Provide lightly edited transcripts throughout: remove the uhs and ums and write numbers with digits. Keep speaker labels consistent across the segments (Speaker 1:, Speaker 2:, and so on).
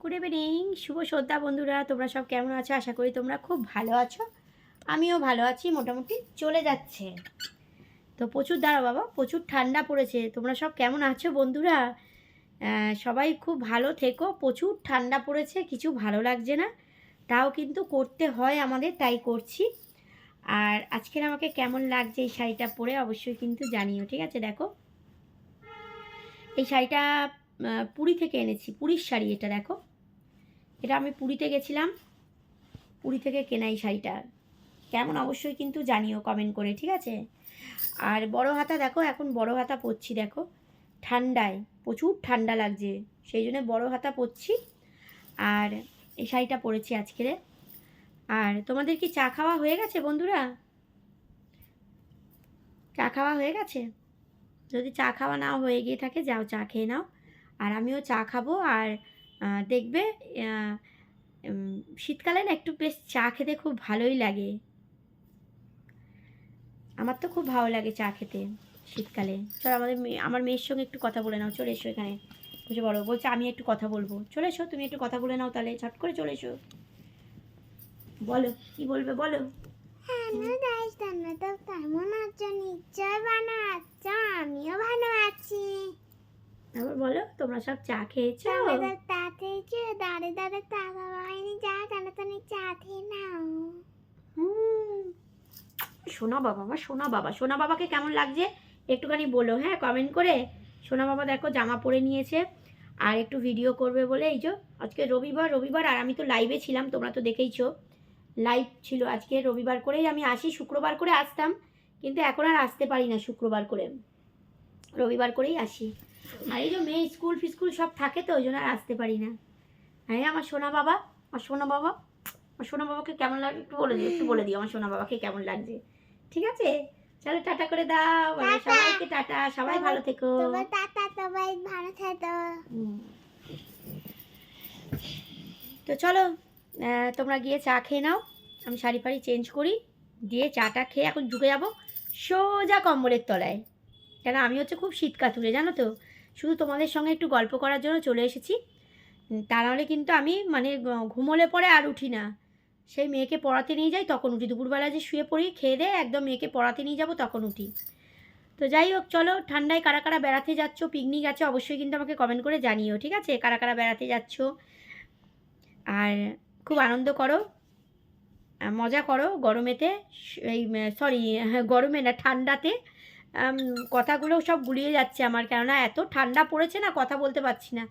Speaker 1: Good evening, শুভ সন্ধ্যা বন্ধুরা। তোমরা সব কেমন আছো? আশা করি তোমরা খুব ভালো আছো। আমিও ভালো আছি, মোটামুটি চলে যাচ্ছে। তো প্রচুর দাঁড়া বাবা, প্রচুর ঠান্ডা পড়েছে। তোমরা সব কেমন আছো বন্ধুরা? সবাই খুব ভালো থেকো। প্রচুর ঠান্ডা পড়েছে, কিছু ভালো লাগছে না, তাও কিন্তু করতে হয় আমাদের, তাই করছি। আর আজকের আমাকে কেমন লাগছে এই শাড়িটা পরে অবশ্যই কিন্তু জানিও, ঠিক আছে? দেখো, এই শাড়িটা পুরী থেকে এনেছি, পুরীর শাড়ি এটা। দেখো, এটা আমি পুরীতে গেছিলাম, পুরী থেকে কেনা এই শাড়িটা। কেমন অবশ্যই কিন্তু জানিও কমেন্ট করে, ঠিক আছে? আর বড় হাতা দেখো, এখন বড় হাতা পরছি। দেখো, ঠান্ডায় প্রচুর ঠান্ডা লাগছে, সেই জন্য বড় হাতা পরছি। আর এই শাড়িটা পরেছি আজকের। আর তোমাদের কি চা খাওয়া হয়ে গেছে বন্ধুরা? চা খাওয়া হয়ে গেছে? যদি চা খাওয়া না হয়ে গিয়ে থাকে, যাও চা খেয়ে নাও। আর আমিও চা খাবো। আর দেখবে শীতকালে না একটু বেশ চা খেতে খুব ভালোই লাগে। আমার তো খুব ভালো লাগে চা খেতে শীতকালে। চলো আমার মেয়ের সঙ্গে একটু কথা বলে নাও। চলে এসো এখানে, বুঝে বলো, বলছে আমি একটু কথা বলবো। চলে এসো, তুমি একটু কথা বলে নাও তাহলে, ঝট করে চলে এসো। বলো, কি বলবে বলো।
Speaker 2: তো কেমন আছো? নিশ্চয় ভালো আছো, আমিও ভালো আছি।
Speaker 1: আবার বলো, তোমরা সব চা খেয়েছো?
Speaker 2: চা খেয়েছো? দাঁড়ে দাঁড়ে চা খাওয়া হয়নি, চা টানাটানি চা খেয়ে নাও।
Speaker 1: সোনা বাবা, আমার সোনা বাবা, সোনা বাবাকে কেমন লাগছে একটুখানি বলো, হ্যাঁ, কমেন্ট করে। সোনা বাবা দেখো জামা পরে নিয়েছে, আর একটু ভিডিও করবে বলে। এই যে আজকে রবিবার আর আমি তো লাইভে ছিলাম, তোমরা তো দেখেইছো, লাইভ ছিল আজকে। রবিবার করেই আমি আসি, শুক্রবার করে আসতাম, কিন্তু এখন আর আসতে পারি না শুক্রবার করে, রবিবার করেই আসি। আর এই যে মেয়ে স্কুল ফিস্কুল সব থাকে, তো ওই জন্য আর আসতে পারি না। হ্যাঁ, আমার সোনা বাবা, আমার সোনা বাবা, আমার সোনা বাবাকে কেমন লাগে একটু বলে দিও, একটু বলে দিও আমার সোনা বাবাকে কেমন লাগছে, ঠিক আছে? চলো টাটা করে দাও, সবাইকে টাটা, সবাই ভালো থেকো।
Speaker 2: টাটা, সবাই ভালো থেকো।
Speaker 1: তো চলো, তোমরা গিয়ে চা খেয়ে নাও, আমি শাড়ি ফাড়ি চেঞ্জ করি, দিয়ে চাটা খেয়ে এখন ঢুকে যাবো সোজা কম্বলের তলায়। কেন, আমি হচ্ছে খুব শীত কাতুরে, জানো তো। শুধু তোমাদের সঙ্গে একটু গল্প করার জন্য চলে এসেছি। তা নাহলে কিন্তু আমি মানে ঘুমোলে পরে আর উঠি না। সেই মেয়েকে পড়াতে নিয়ে যাই তখন উঠি, দুপুরবেলা যে শুয়ে পড়ি খেয়ে দিয়ে একদম মেয়েকে পড়াতে নিয়ে যাব তখন উঠি। তো যাই হোক, চলো, ঠান্ডায় কারা কারা বেড়াতে যাচ্ছ, পিকনিক আছে, অবশ্যই কিন্তু আমাকে কমেন্ট করে জানিও, ঠিক আছে? কারা কারা বেড়াতে যাচ্ছ, আর খুব আনন্দ করো, মজা করো গরমেতে। এই সরি, গরমে না, ঠান্ডাতে। কথাগুলো সব গুলিয়ে যাচ্ছে আমার, কেননা এত ঠান্ডা পড়েছে না, কথা বলতে পারছি না।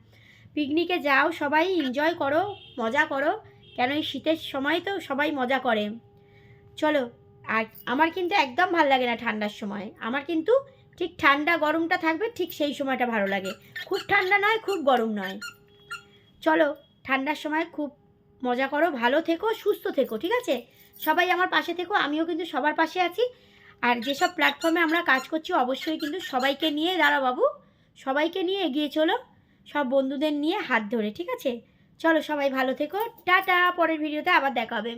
Speaker 1: পিকনিকে যাও, সবাই এনজয় করো, মজা করো, কেন এই শীতের সময় তো সবাই মজা করে। চলো, আর আমার কিন্তু একদম ভালো লাগে না ঠান্ডার সময়, আমার কিন্তু ঠিক ঠান্ডা গরমটা থাকবে, ঠিক সেই সময়টা ভালো লাগে। খুব ঠান্ডা নয়, খুব গরম নয়। চলো, ঠান্ডার সময় খুব মজা করো, ভালো থেকো, সুস্থ থেকো, ঠিক আছে? সবাই আমার পাশে থেকো, আমিও কিন্তু সবার পাশে আছি। আর যেসব প্ল্যাটফর্মে আমরা কাজ করছি অবশ্যই কিন্তু সবাইকে নিয়ে, দাঁড়া বাবু, সবাইকে নিয়ে এগিয়ে চলো, সব বন্ধুদের নিয়ে হাত ধরে, ঠিক আছে? চলো, সবাই ভালো থেকো, টাটা। পরের ভিডিওতে আবার দেখা হবে।